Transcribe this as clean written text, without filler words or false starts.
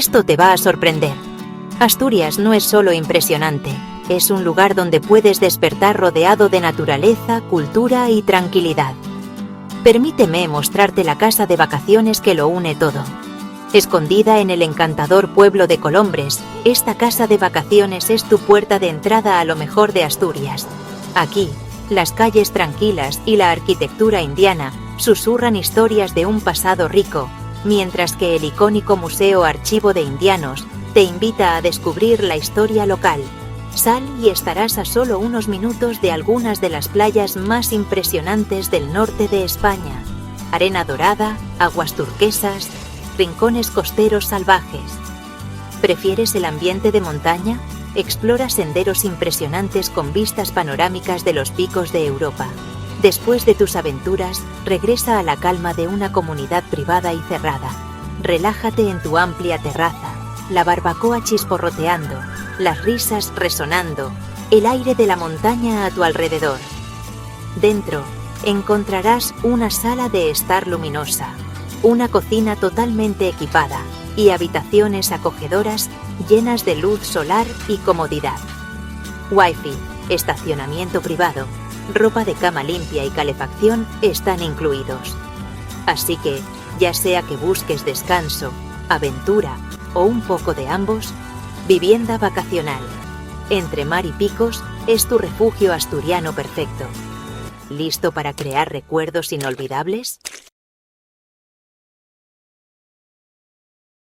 Esto te va a sorprender. Asturias no es solo impresionante, es un lugar donde puedes despertar rodeado de naturaleza, cultura y tranquilidad. Permíteme mostrarte la casa de vacaciones que lo une todo. Escondida en el encantador pueblo de Colombres, esta casa de vacaciones es tu puerta de entrada a lo mejor de Asturias. Aquí, las calles tranquilas y la arquitectura indiana susurran historias de un pasado rico, mientras que el icónico Museo Archivo de Indianos te invita a descubrir la historia local. Sal y estarás a solo unos minutos de algunas de las playas más impresionantes del norte de España. Arena dorada, aguas turquesas, rincones costeros salvajes. ¿Prefieres el ambiente de montaña? Explora senderos impresionantes con vistas panorámicas de los picos de Europa. Después de tus aventuras, regresa a la calma de una comunidad privada y cerrada. Relájate en tu amplia terraza, la barbacoa chisporroteando, las risas resonando, el aire de la montaña a tu alrededor. Dentro, encontrarás una sala de estar luminosa, una cocina totalmente equipada y habitaciones acogedoras llenas de luz solar y comodidad. Wi-Fi, estacionamiento privado, ropa de cama limpia y calefacción están incluidos. Así que, ya sea que busques descanso, aventura o un poco de ambos, Vivienda Vacacional. Entre mar y picos es tu refugio asturiano perfecto. ¿Listo para crear recuerdos inolvidables?